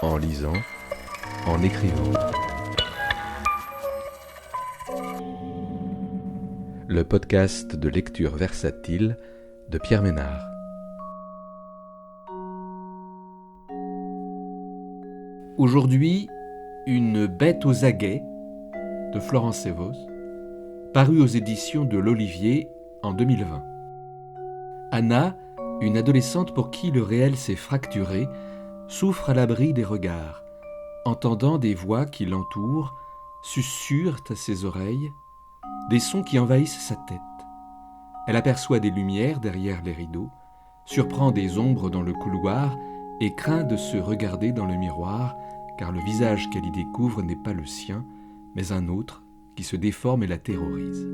en lisant, en écrivant. Le podcast de lecture versatile de Pierre Ménard. Aujourd'hui, Une bête aux aguets de Florence Sévos, paru aux éditions de l'Olivier en 2020. Anna, une adolescente pour qui le réel s'est fracturé, souffre à l'abri des regards, entendant des voix qui l'entourent, susurrent à ses oreilles, des sons qui envahissent sa tête. Elle aperçoit des lumières derrière les rideaux, surprend des ombres dans le couloir et craint de se regarder dans le miroir, car le visage qu'elle y découvre n'est pas le sien, mais un autre qui se déforme et la terrorise.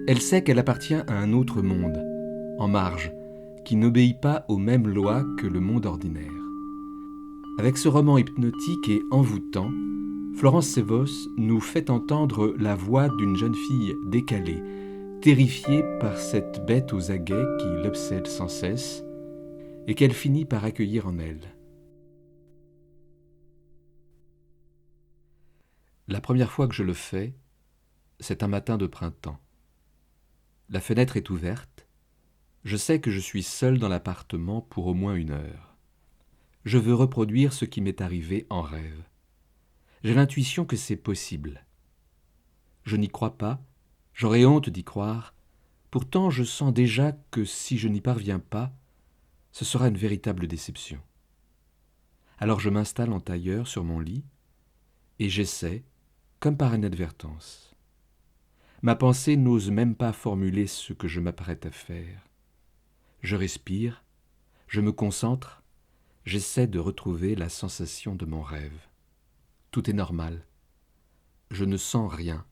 Elle sait qu'elle appartient à un autre monde, en marge, qui n'obéit pas aux mêmes lois que le monde ordinaire. Avec ce roman hypnotique et envoûtant, Florence Sévos nous fait entendre la voix d'une jeune fille décalée, terrifiée par cette bête aux aguets qui l'obsède sans cesse et qu'elle finit par accueillir en elle. La première fois que je le fais, c'est un matin de printemps. La fenêtre est ouverte. Je sais que je suis seul dans l'appartement pour au moins 1 heure. Je veux reproduire ce qui m'est arrivé en rêve. J'ai l'intuition que c'est possible. Je n'y crois pas, j'aurais honte d'y croire. Pourtant, je sens déjà que si je n'y parviens pas, ce sera une véritable déception. Alors je m'installe en tailleur sur mon lit et j'essaie, comme par inadvertance. Ma pensée n'ose même pas formuler ce que je m'apprête à faire. Je respire, je me concentre, j'essaie de retrouver la sensation de mon rêve. Tout est normal. Je ne sens rien.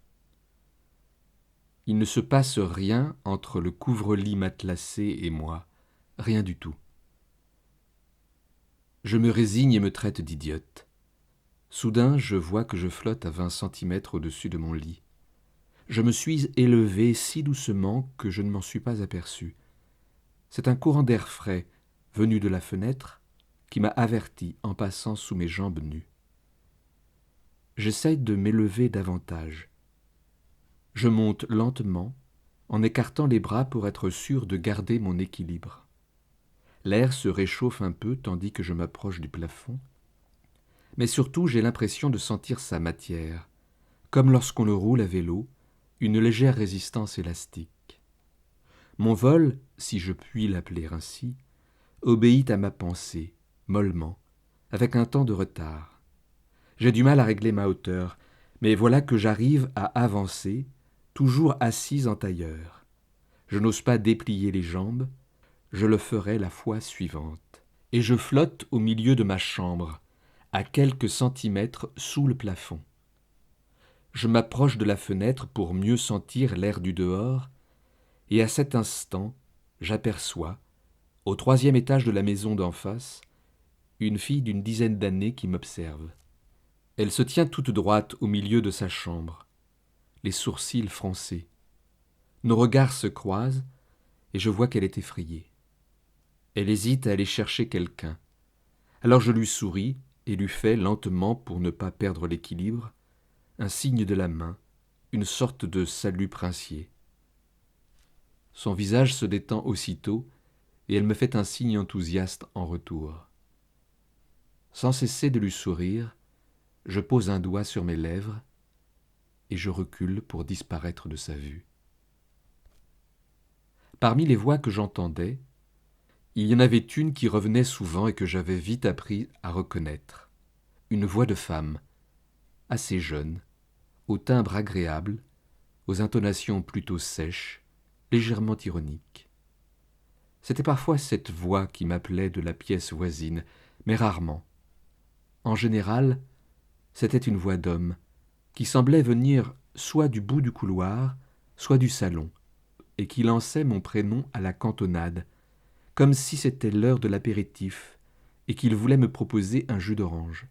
Il ne se passe rien entre le couvre-lit matelassé et moi, rien du tout. Je me résigne et me traite d'idiote. Soudain, je vois que je flotte à 20 centimètres au-dessus de mon lit. Je me suis élevé si doucement que je ne m'en suis pas aperçu. C'est un courant d'air frais, venu de la fenêtre, qui m'a averti en passant sous mes jambes nues. J'essaye de m'élever davantage. Je monte lentement, en écartant les bras pour être sûr de garder mon équilibre. L'air se réchauffe un peu tandis que je m'approche du plafond, mais surtout j'ai l'impression de sentir sa matière, comme lorsqu'on le roule à vélo, une légère résistance élastique. Mon vol, si je puis l'appeler ainsi, obéit à ma pensée, mollement, avec un temps de retard. J'ai du mal à régler ma hauteur, mais voilà que j'arrive à avancer, toujours assise en tailleur. Je n'ose pas déplier les jambes, je le ferai la fois suivante. Et je flotte au milieu de ma chambre, à quelques centimètres sous le plafond. Je m'approche de la fenêtre pour mieux sentir l'air du dehors, et à cet instant, j'aperçois, au 3e étage de la maison d'en face, une fille d'une 10aine d'années qui m'observe. Elle se tient toute droite au milieu de sa chambre, les sourcils froncés. Nos regards se croisent, et je vois qu'elle est effrayée. Elle hésite à aller chercher quelqu'un. Alors je lui souris et lui fais, lentement pour ne pas perdre l'équilibre, un signe de la main, une sorte de salut princier. Son visage se détend aussitôt et elle me fait un signe enthousiaste en retour. Sans cesser de lui sourire, je pose un doigt sur mes lèvres et je recule pour disparaître de sa vue. Parmi les voix que j'entendais, il y en avait une qui revenait souvent et que j'avais vite appris à reconnaître. Une voix de femme, assez jeune, au timbre agréable, aux intonations plutôt sèches, légèrement ironiques. C'était parfois cette voix qui m'appelait de la pièce voisine, mais rarement. En général, c'était une voix d'homme, qui semblait venir soit du bout du couloir, soit du salon, et qui lançait mon prénom à la cantonade, comme si c'était l'heure de l'apéritif, et qu'il voulait me proposer un jus d'orange.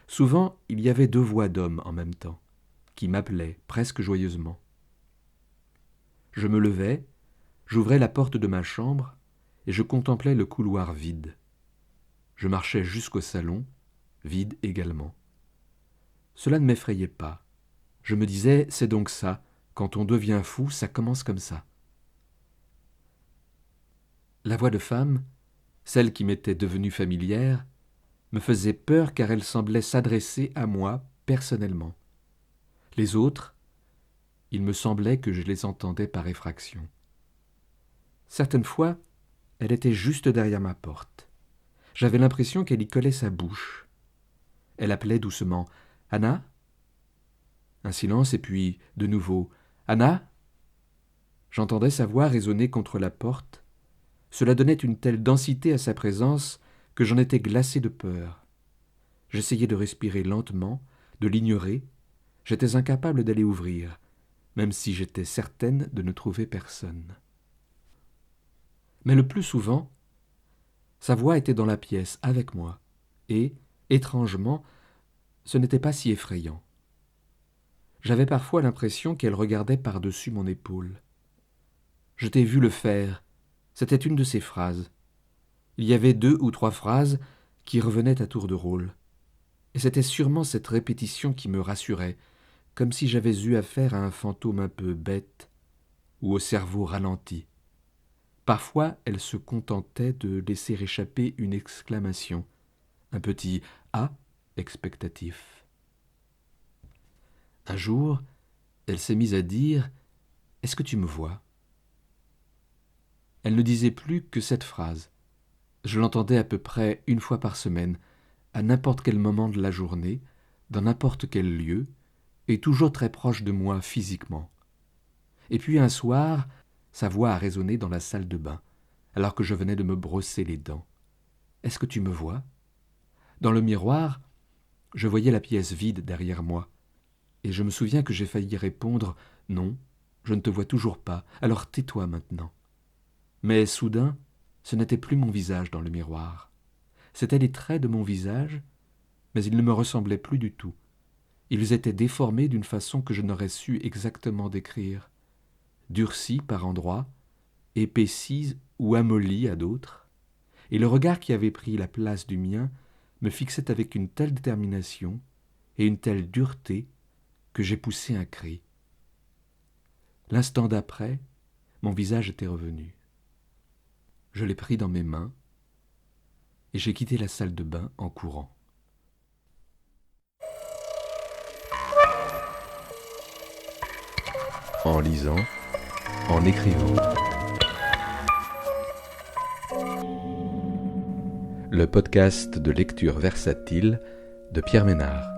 Souvent, il y avait 2 voix d'hommes en même temps, qui m'appelaient presque joyeusement. Je me levais, j'ouvrais la porte de ma chambre, et je contemplais le couloir vide. Je marchais jusqu'au salon, vide également. Cela ne m'effrayait pas. Je me disais, c'est donc ça, quand on devient fou, ça commence comme ça. La voix de femme, celle qui m'était devenue familière, me faisait peur car elle semblait s'adresser à moi personnellement. Les autres, il me semblait que je les entendais par effraction. Certaines fois, elle était juste derrière ma porte. J'avais l'impression qu'elle y collait sa bouche. Elle appelait doucement « Anna ?» Un silence et puis, de nouveau « Anna ?» J'entendais sa voix résonner contre la porte. Cela donnait une telle densité à sa présence que j'en étais glacé de peur. J'essayais de respirer lentement, de l'ignorer. J'étais incapable d'aller ouvrir, même si j'étais certaine de ne trouver personne. Mais le plus souvent, sa voix était dans la pièce avec moi, et, étrangement, ce n'était pas si effrayant. J'avais parfois l'impression qu'elle regardait par-dessus mon épaule. Je t'ai vu le faire, c'était une de ses phrases. Il y avait 2 ou 3 phrases qui revenaient à tour de rôle. Et c'était sûrement cette répétition qui me rassurait, comme si j'avais eu affaire à un fantôme un peu bête ou au cerveau ralenti. Parfois, elle se contentait de laisser échapper une exclamation, un petit « ah » expectatif. Un jour, elle s'est mise à dire « Est-ce que tu me vois ?» Elle ne disait plus que cette phrase. Je l'entendais à peu près 1 fois par semaine, à n'importe quel moment de la journée, dans n'importe quel lieu, et toujours très proche de moi physiquement. Et puis un soir, sa voix a résonné dans la salle de bain, alors que je venais de me brosser les dents. « Est-ce que tu me vois ?» Dans le miroir, je voyais la pièce vide derrière moi, et je me souviens que j'ai failli répondre « Non, je ne te vois toujours pas, alors tais-toi maintenant. » Mais soudain, ce n'était plus mon visage dans le miroir. C'étaient les traits de mon visage, mais ils ne me ressemblaient plus du tout. Ils étaient déformés d'une façon que je n'aurais su exactement décrire, durcis par endroits, épaissis ou amollis à d'autres, et le regard qui avait pris la place du mien me fixait avec une telle détermination et une telle dureté que j'ai poussé un cri. L'instant d'après, mon visage était revenu. Je l'ai pris dans mes mains et j'ai quitté la salle de bain en courant. En lisant, en écrivant. Le podcast de lecture versatile de Pierre Ménard.